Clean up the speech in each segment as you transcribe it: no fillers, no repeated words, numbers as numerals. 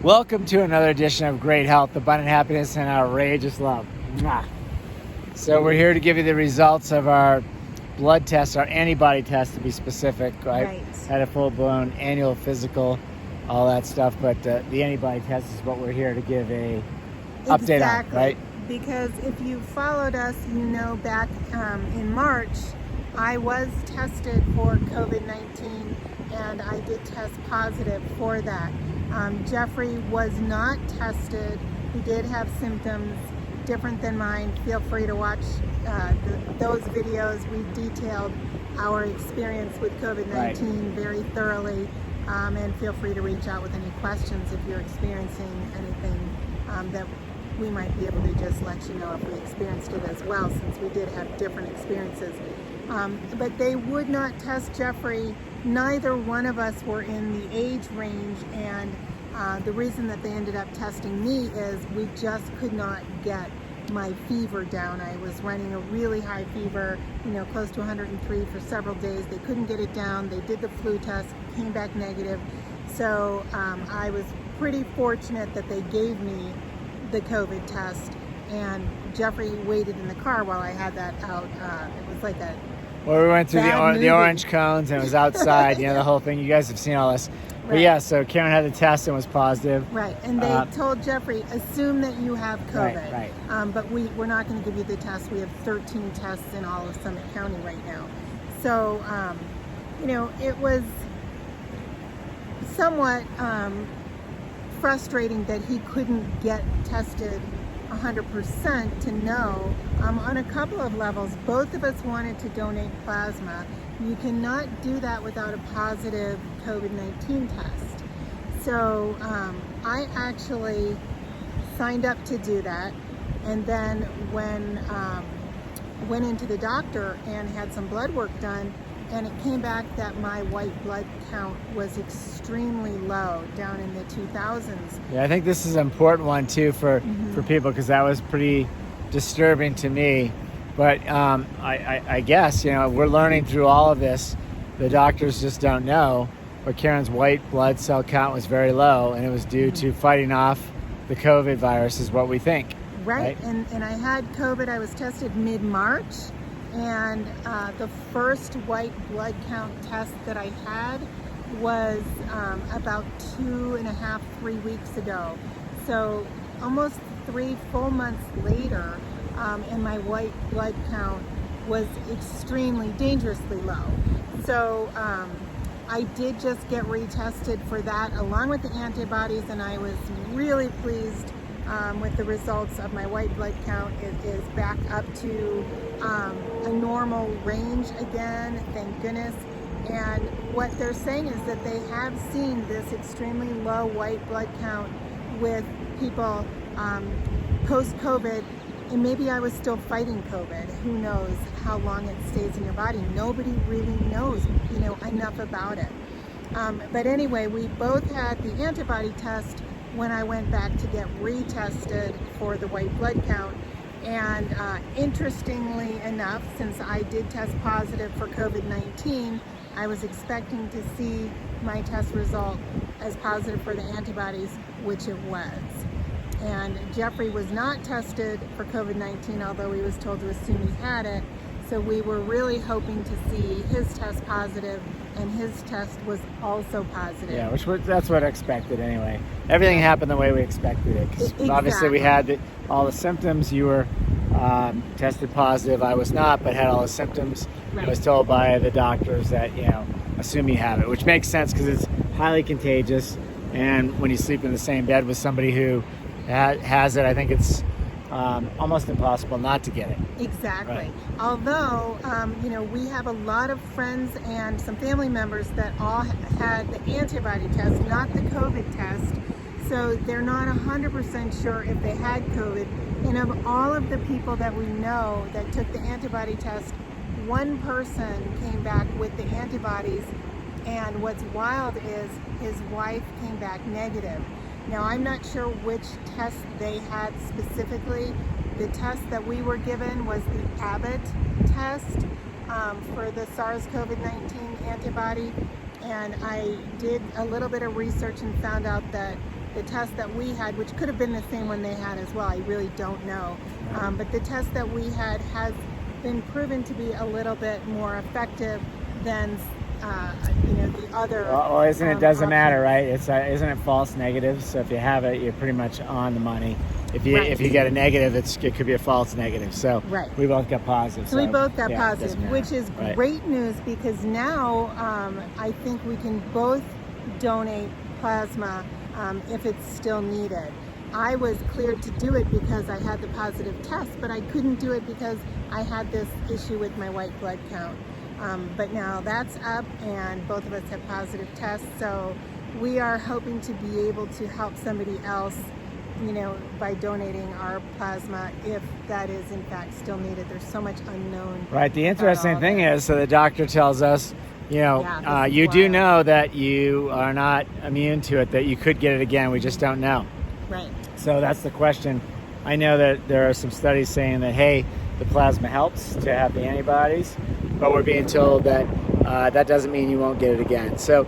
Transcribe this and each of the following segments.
Welcome to another edition of Great Health, Abundant Happiness, and Outrageous Love. Mwah. So we're here to give you the results of our blood test, our antibody test to be specific. Right. Had a full-blown annual physical, all that stuff, but the antibody test is what we're here to give a update on, right? Because if you followed us, you know back in March, I was tested for COVID-19 and I did test positive for that. Jeffrey was not tested. He did have symptoms different than mine. Feel free to watch those videos. We detailed our experience with COVID-19 very thoroughly, and feel free to reach out with any questions if you're experiencing anything that we might be able to just let you know if we experienced it as well, since we did have different experiences. But they would not test Jeffrey. Neither one of us were in the age range, and the reason that they ended up testing me is we just could not get my fever down. I was running a really high fever, close to 103 for several days. They couldn't get it down. They did the flu test, came back negative. So I was pretty fortunate that they gave me the COVID test, and Jeffrey waited in the car while I had that out. It was like a Well, we went through the orange cones and it was outside, the whole thing. You guys have seen all this. But yeah, so Karen had the test and was positive. Right, and they told Jeffrey, assume that you have COVID. Right. But we're not going to give you the test. We have 13 tests in all of Summit County right now. So, it was somewhat frustrating that he couldn't get tested 100% to know. On a couple of levels, both of us wanted to donate plasma. You cannot do that without a positive COVID-19 test. So I actually signed up to do that, and then when went into the doctor and had some blood work done, and it came back that my white blood count was extremely low, down in the 2000s. Yeah, I think this is an important one too for people, because that was pretty disturbing to me. But I guess, we're learning through all of this. The doctors just don't know. But Karen's white blood cell count was very low, and it was due to fighting off the COVID virus, is what we think. Right? And I had COVID. I was tested mid-March. And the first white blood count test that I had was about 2.5, 3 weeks ago. So almost 3 full months later, and my white blood count was extremely dangerously low. So I did just get retested for that along with the antibodies, and I was really pleased with the results of my white blood count. It is back up to a normal range again, thank goodness. And what they're saying is that they have seen this extremely low white blood count with people post-COVID, and maybe I was still fighting COVID. Who knows how long it stays in your body? Nobody really knows, enough about it. But anyway, we both had the antibody test when I went back to get retested for the white blood count. And interestingly enough, since I did test positive for COVID-19, I was expecting to see my test result as positive for the antibodies, which it was. And Jeffrey was not tested for COVID-19, although he was told to assume he had it. So we were really hoping to see his test positive, and his test was also positive. Yeah, that's what I expected anyway. Everything happened the way we expected it. 'Cause obviously we had all the symptoms. You were tested positive. I was not, but had all the symptoms. I was told by the doctors that, assume you have it, which makes sense because it's highly contagious. And when you sleep in the same bed with somebody who has it, I think it's almost impossible not to get it. Exactly. Right. Although, we have a lot of friends and some family members that all had the antibody test, not the COVID test. So they're not 100% sure if they had COVID. And of all of the people that we know that took the antibody test, one person came back with the antibodies. And what's wild is his wife came back negative. Now, I'm not sure which test they had specifically. The test that we were given was the Abbott test for the SARS-CoV-19 antibody. And I did a little bit of research and found out that the test that we had, which could have been the same one they had as well, I really don't know. But the test that we had has been proven to be a little bit more effective than the other. Well, isn't it doesn't options. matter, right? It's isn't it false negatives? So if you have it, you're pretty much on the money. If you get a negative, it could be a false negative. So we both got positive. So we both got positive, which is right. Great news, because now I think we can both donate plasma if it's still needed. I was cleared to do it because I had the positive test, but I couldn't do it because I had this issue with my white blood count. But now that's up, and both of us have positive tests, so we are hoping to be able to help somebody else, by donating our plasma if that is in fact still needed. There's so much unknown. Right. The interesting thing is, so the doctor tells us, you do know that you are not immune to it, that you could get it again. We just don't know. Right. So that's the question. I know that there are some studies saying that, hey, the plasma helps to have the antibodies, but we're being told that that doesn't mean you won't get it again. So,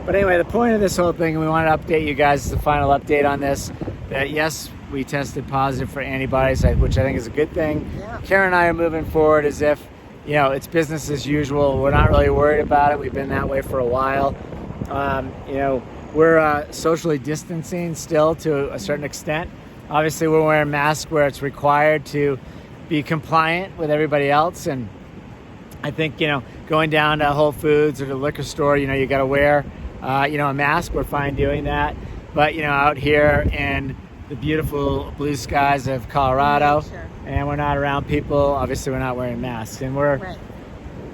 but anyway, the point of this whole thing, and we want to update you guys, is the final update on this, that yes, we tested positive for antibodies, which I think is a good thing. Yeah. Karen and I are moving forward as if, it's business as usual. We're not really worried about it. We've been that way for a while. We're socially distancing still to a certain extent. Obviously, we're wearing masks where it's required to be compliant with everybody else. And I think, going down to Whole Foods or the liquor store, you got to wear, a mask. We're fine doing that. But, out here in the beautiful blue skies of Colorado, and we're not around people, obviously we're not wearing masks. And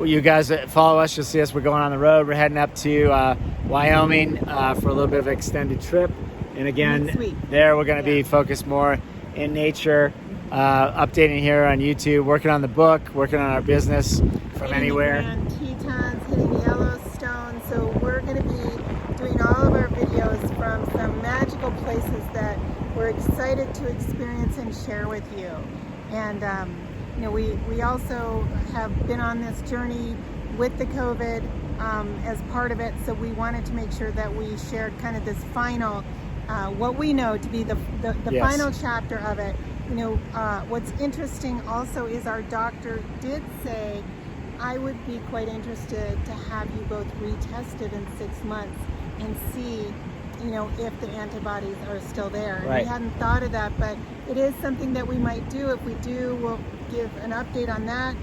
you guys that follow us, you'll see us, we're going on the road. We're heading up to Wyoming for a little bit of an extended trip. And again, there we're going to be focused more in nature, updating here on YouTube, working on the book, working on our business from anywhere. Hitting the Grand Tetons, hitting the Yellowstone. So we're going to be doing all of our videos from some magical places that we're excited to experience and share with you. And we also have been on this journey with the COVID as part of it. So we wanted to make sure that we shared kind of this final, what we know to be the final chapter of it. What's interesting also is our doctor did say, I would be quite interested to have you both retested in 6 months and see, if the antibodies are still there. And we hadn't thought of that, but it is something that we might do. If we do, we'll give an update on that.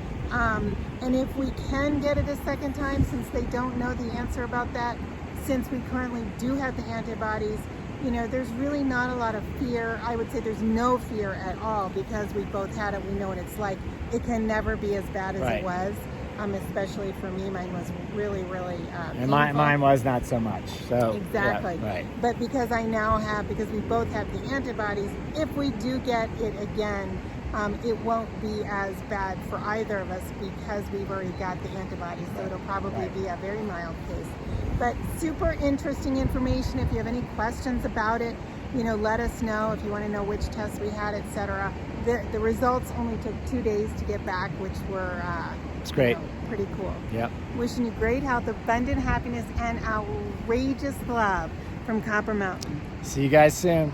And if we can get it a second time, since they don't know the answer about that, since we currently do have the antibodies, there's really not a lot of fear. I would say there's no fear at all, because we both had it. We know what it's like. It can never be as bad as it was. Especially for me, mine was really, really and mine was not so much. So exactly. But because because we both have the antibodies, if we do get it again, it won't be as bad for either of us because we've already got the antibodies. So it'll probably be a very mild case. But super interesting information. If you have any questions about it, let us know. If you want to know which tests we had, etc. The results only took 2 days to get back, which were it's great. Pretty cool. Yep. Wishing you great health, abundant happiness, and outrageous love from Copper Mountain. See you guys soon.